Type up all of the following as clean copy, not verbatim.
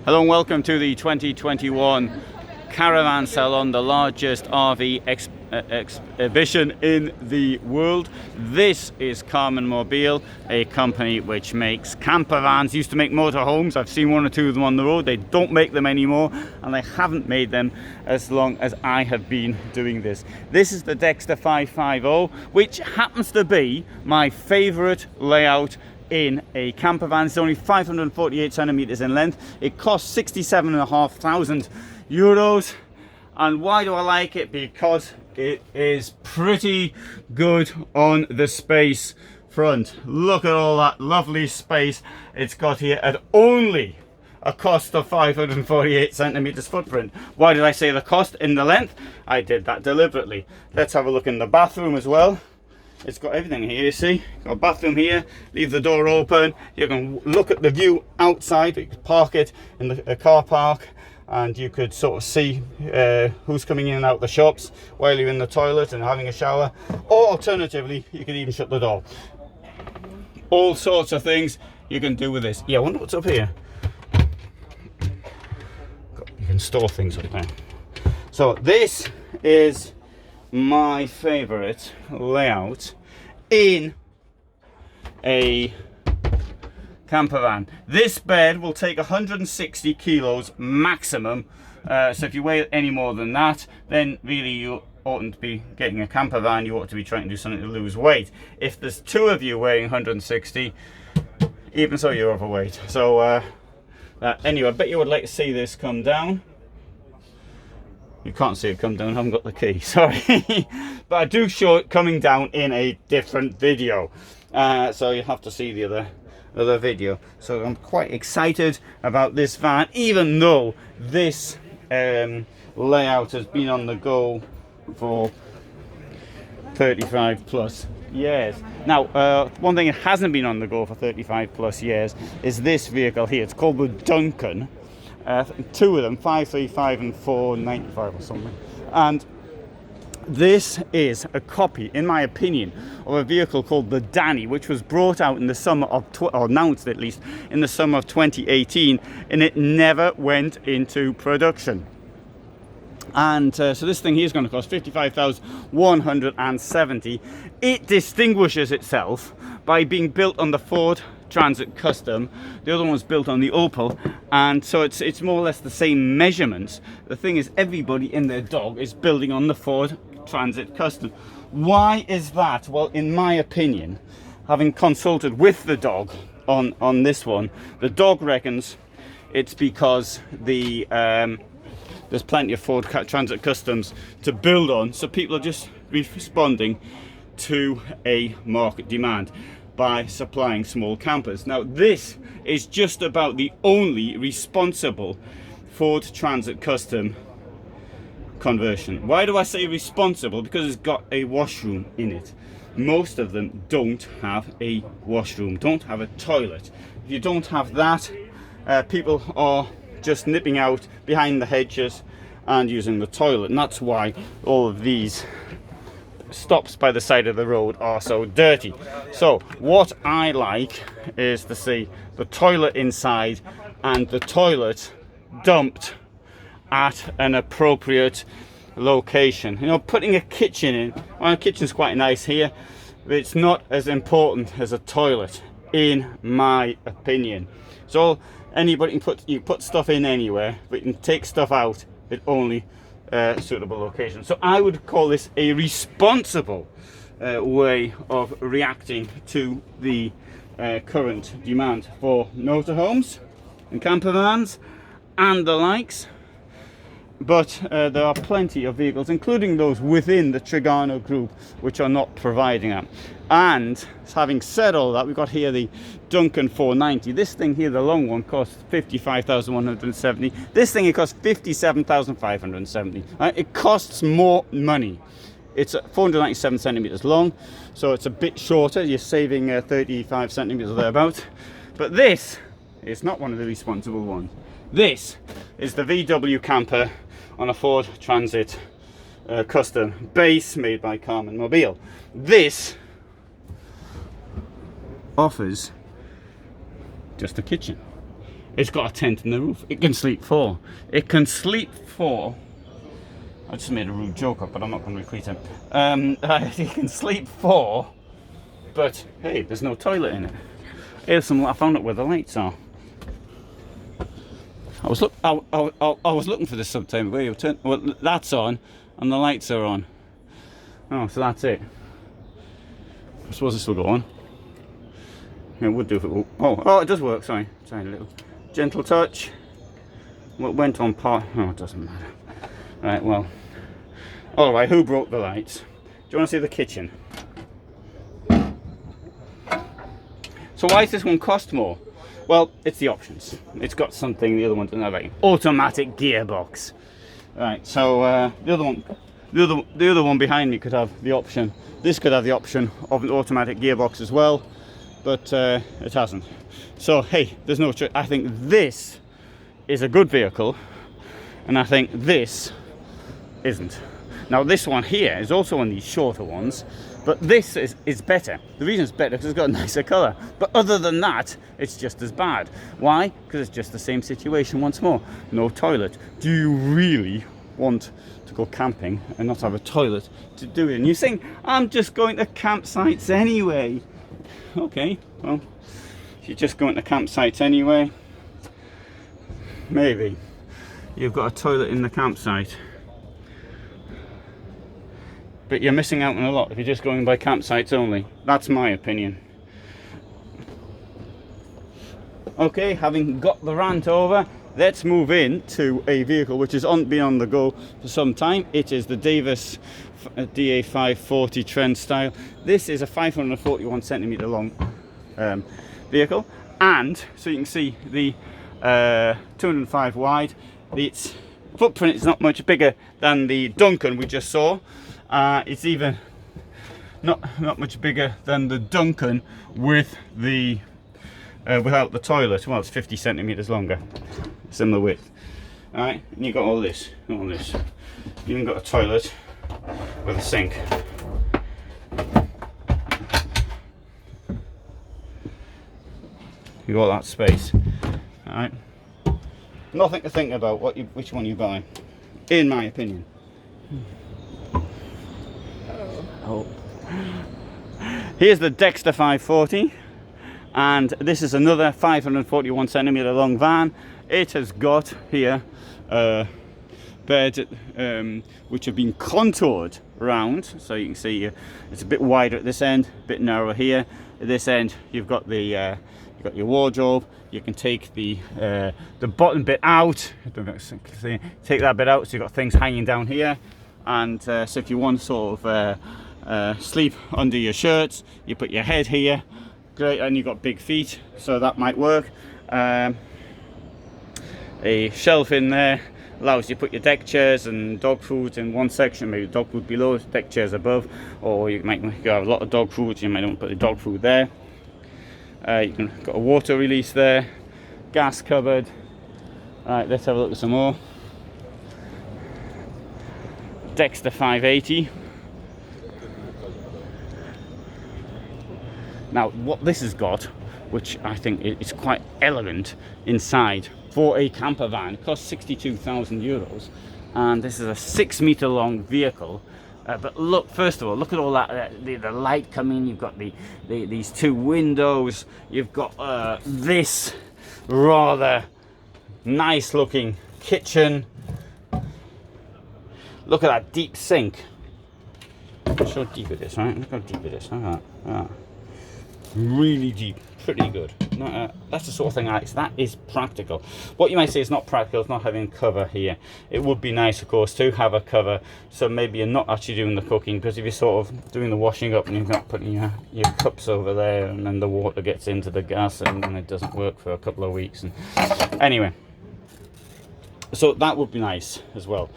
Hello and welcome to the 2021 Caravan Salon, the largest RV exhibition in the world. This is Karmann Mobil, a company which makes campervans. Used to make motorhomes. I've seen one or two of them on the road. They don't make them anymore, and they haven't made them as long as I have been doing this. This is the Dexter 550, which happens to be my favorite layout in a campervan. It's only 548 centimeters in length. It costs 67,500 euros. And why do I like it? Because it is pretty good on the space front. Look at all that lovely space it's got here at only a cost of 548 centimeters footprint. Why did I say the cost in the length? I did that deliberately. Let's have a look in the bathroom as well. It's got everything here, you see. Got a bathroom here, leave the door open. You can look at the view outside. You can park it in the car park, and you could sort of see who's coming in and out the shops while you're in the toilet and having a shower. Or alternatively, you could even shut the door. All sorts of things you can do with this. Yeah, I wonder what's up here. You can store things up there. So this is my favorite layout in a campervan. This bed will take 160 kilos maximum, so if you weigh any more than that, then really you oughtn't to be getting a campervan. You ought to be trying to do something to lose weight. If there's two of you weighing 160, even so, you're overweight. So anyway, I bet you would like to see this come down. You can't see it come down, I haven't got the key, sorry. But I do show it coming down in a different video. So you have to see the other video. So I'm quite excited about this van, even though this layout has been on the go for 35 plus years. Now, one thing that hasn't been on the go for 35 plus years is this vehicle here. It's called the Duncan. Two of them, 535 and 495 or something. And this is a copy, in my opinion, of a vehicle called the Danny, which was brought out in the summer of, or announced at least, in the summer of 2018, and it never went into production. And so this thing here is going to cost 55,170. It distinguishes itself by being built on the Ford Transit Custom. The other one was built on the Opel, and so it's more or less the same measurements. The thing is, everybody in their dog is building on the Ford Transit Custom. Why is that? Well, in my opinion, having consulted with the dog on this one, the dog reckons it's because the there's plenty of Ford Transit Customs to build on, so people are just responding to a market demand by supplying small campers. Now, this is just about the only responsible Ford Transit Custom conversion. Why do I say responsible? Because it's got a washroom in it. Most of them don't have a washroom, don't have a toilet. If you don't have that, people are just nipping out behind the hedges and using the toilet, and that's why all of these stops by the side of the road are so dirty. So what I like is to see the toilet inside and the toilet dumped at an appropriate location. You know, putting a kitchen in, well, a kitchen's quite nice here, but it's not as important as a toilet, in my opinion. So anybody can put stuff in anywhere, but you can take stuff out at only suitable location. So I would call this a responsible way of reacting to the current demand for motorhomes and campervans and the likes. But there are plenty of vehicles, including those within the Trigano group, which are not providing that. And having said all that, we've got here the Duncan 490. This thing here, the long one, costs 55,170. This thing, it costs 57,570. It costs more money. It's 497 centimeters long, so it's a bit shorter. You're saving 35 centimeters or thereabouts. But this is not one of the responsible ones. This is the VW camper on a Ford Transit Custom base made by Karmann Mobil. This offers just a kitchen. It's got a tent in the roof. It can sleep 4. It can sleep 4. I just made a rude joke up, but I'm not going to repeat it. It can sleep 4, but hey, there's no toilet in it. Here's some. I found out where the lights are. I was looking for this sometime. Where you turn? Well, that's on, and the lights are on. Oh, so that's it. I suppose this will go on. It would do if it will. Oh, it does work. Sorry, a little gentle touch. What went on part? Oh, it doesn't matter. Right, well. All right, who broke the lights? Do you want to see the kitchen? So why does this one cost more? Well, it's the options. It's got something the other one doesn't have. Like automatic gearbox. Right, so the other one behind me could have the option. This could have the option of an automatic gearbox as well, but it hasn't. So hey, there's no choice. I think this is a good vehicle, and I think this isn't. Now this one here is also one of these shorter ones, but this is better. The reason it's better because it's got a nicer colour. But other than that, it's just as bad. Why? Because it's just the same situation once more. No toilet. Do you really want to go camping and not have a toilet to do it? And you think, I'm just going to campsites anyway. Okay, well, if you're just going to campsites anyway, maybe you've got a toilet in the campsite. But you're missing out on a lot if you're just going by campsites only. That's my opinion. Okay, having got the rant over, let's move into a vehicle which has been on the go for some time. It is the Davis DA540 Trend Style. This is a 541 centimetre long vehicle, and so you can see the 205 wide. Its footprint is not much bigger than the Duncan we just saw. It's even not much bigger than the Duncan with the without the toilet. Well, it's 50 centimeters longer, similar width. All right, and you got all this. You even got a toilet with a sink. You got that space. All right, nothing to think about which one you buy, in my opinion. Oh. Here's the Dexter 540, and this is another 541 centimetre long van. It has got here bed which have been contoured round, so you can see it's a bit wider at this end, a bit narrower here. At this end, you've got the you've got your wardrobe. You can take the bottom bit out. Take that bit out, so you've got things hanging down here. And so if you want to sort of sleep under your shirts, you put your head here, great, and you've got big feet, so that might work. A shelf in there allows you to put your deck chairs and dog food in one section, maybe dog food below, deck chairs above, or you might have a lot of dog food, so you might want to put the dog food there. You can got a water release there, gas cupboard. Alright, let's have a look at some more. Dexter 580. Now what this has got, which I think is quite elegant inside for a camper van, it costs 62,000 euros, and this is a 6 meter long vehicle. But look, first of all, look at all that, the light coming. You've got these two windows. You've got this rather nice looking kitchen. Look at that deep sink. Show how deep it is, right? Look how deep it is. Look at that. Really deep. Pretty good. That's the sort of thing I like. So that is practical. What you might say is not practical is not having cover here. It would be nice, of course, to have a cover, so maybe you're not actually doing the cooking, because if you're sort of doing the washing up and you're not putting your cups over there, and then the water gets into the gas and then it doesn't work for a couple of weeks. And anyway, so that would be nice as well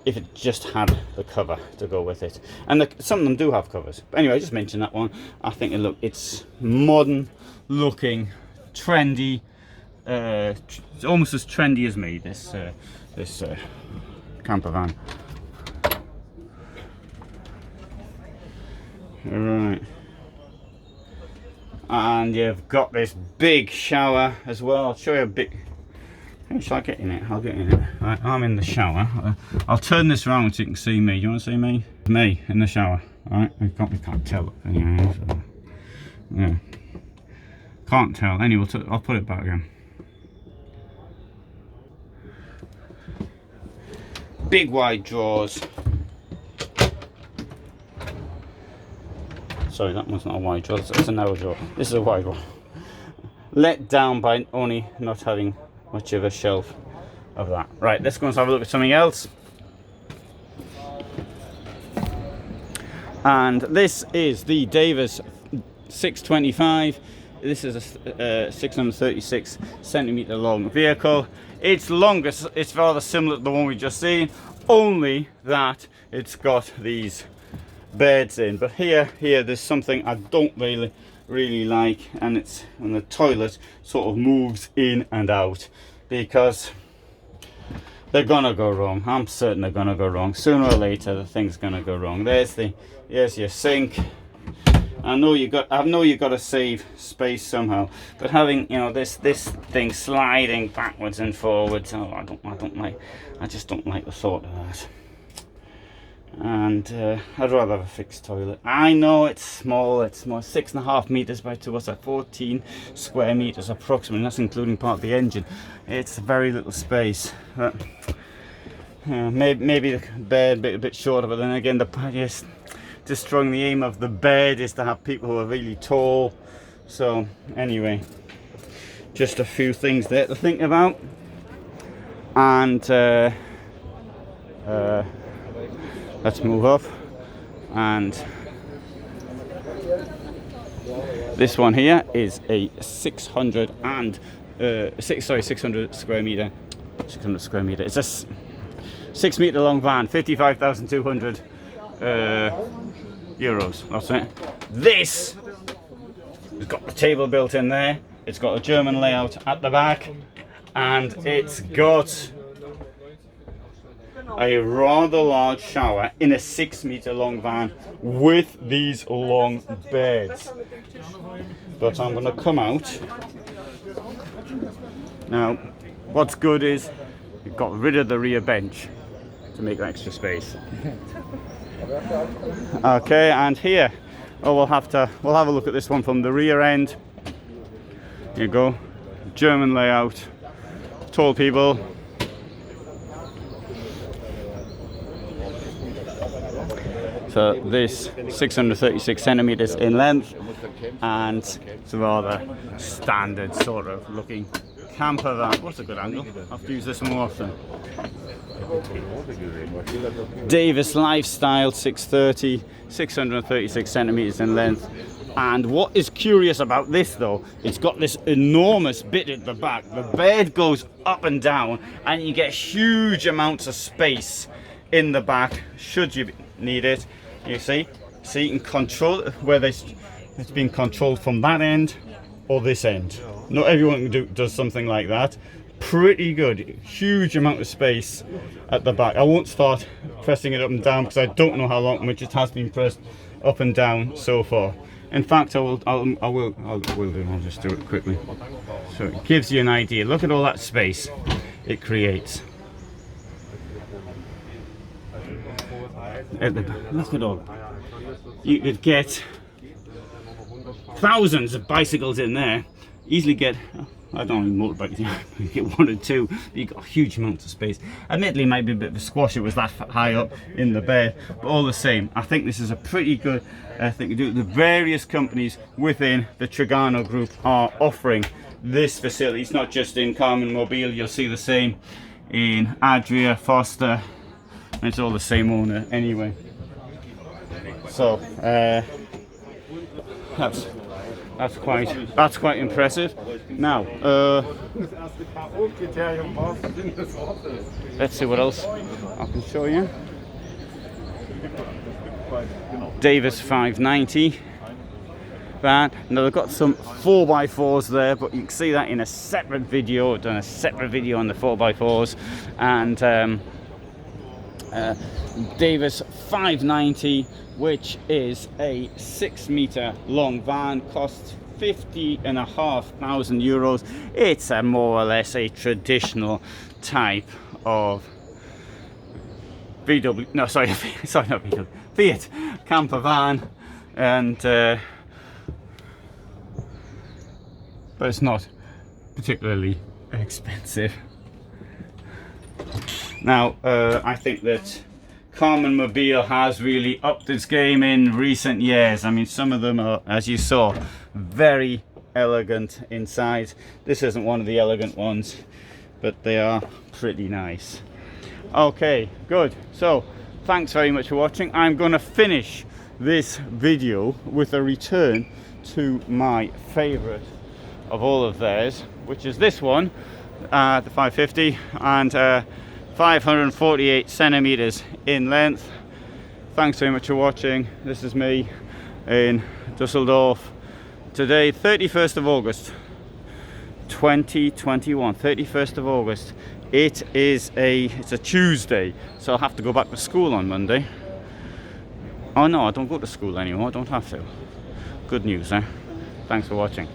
if it just had the cover to go with it, and some of them do have covers. But anyway, I just mentioned that one. I think it's modern looking, trendy, it's almost as trendy as me, this camper van. Right, and you've got this big shower as well. I'll show you a bit Shall I get in it? I'll get in it. Right, I'm in the shower. I'll turn this around so you can see me. Do you want to see me? Me in the shower. Alright, we can't tell. Anyway, so, yeah. Can't tell. Anyway, I'll put it back again. Big wide drawers. Sorry, that one's not a wide drawer. It's a narrow drawer. This is a wide one. Let down by only not having much of a shelf of that. Right, let's go and have a look at something else. And this is the Davis 625. This is a 636 centimeter long vehicle. It's longer, it's rather similar to the one we just seen, only that it's got these beds in. But here there's something I don't really like, and it's when the toilet sort of moves in and out, because they're gonna go wrong. I'm certain they're gonna go wrong. Sooner or later the thing's gonna go wrong. There's your sink. I know you got to save space somehow, but having, you know, this thing sliding backwards and forwards, oh, I just don't like the thought of that. And I'd rather have a fixed toilet. I know it's small, 6.5 meters by 2, what's that, 14 square meters approximately. That's including part of the engine. It's very little space. But, maybe the bed a bit shorter, but then again, just destroying the aim of the bed is to have people who are really tall. So anyway, just a few things there to think about. And let's move up. And this one here is a 600 square meter. It's a 6 meter long van, 55,200 euros. That's it. This has got the table built in there. It's got a German layout at the back, and it's got a rather large shower in a 6 meter long van with these long beds. But I'm going to come out now. What's good is we've got rid of the rear bench to make extra space. Okay, and here, we'll have a look at this one from the rear end. Here you go, German layout, tall people. So this 636 centimeters in length, and it's a rather standard sort of looking camper van. What's a good angle? I have to use this more often. Davis Lifestyle 630, 636 centimeters in length. And what is curious about this though, it's got this enormous bit at the back. The bed goes up and down, and you get huge amounts of space in the back should you need it. You see you can control it, whether it's being controlled from that end or this end. Not everyone does something like that. Pretty good, huge amount of space at the back. I won't start pressing it up and down because I don't know how long it has been pressed up and down so far. In fact, I will do. I'll just do it quickly. So it gives you an idea. Look at all that space it creates. Look at all. You could get thousands of bicycles in there. Easily get, I don't know, motorbikes, you get 1 or 2, but you've got a huge amount of space. Admittedly, it might be a bit of a squash, it was that high up in the bed, but all the same, I think this is a pretty good thing to do. The various companies within the Trigano group are offering this facility. It's not just in Karmann Mobil, you'll see the same in Adria, Forster, and it's all the same owner anyway. So, that's quite impressive. Now, let's see what else I can show you. Davis 590 van. Now they've got some 4x4s there, but you can see that in a separate video. I've done a separate video on the 4x4s, and Davis 590, which is a 6 meter long van, costs 50,500 euros. It's a more or less a traditional type of VW, no sorry, sorry not VW, Fiat camper van, and but it's not particularly expensive. Now I think that Karmann Mobil has really upped its game in recent years. I mean, some of them are, as you saw, very elegant inside. This isn't one of the elegant ones, but they are pretty nice. Okay, good. So thanks very much for watching. I'm going to finish this video with a return to my favorite of all of theirs, which is this one, the 550, and 548 centimeters in length. Thanks very much for watching. This is me in Dusseldorf today, 31st of August 2021. 31st of August. It's a Tuesday, so I'll have to go back to school on Monday. Oh no, I don't go to school anymore. I don't have to. Good news, eh? Thanks for watching.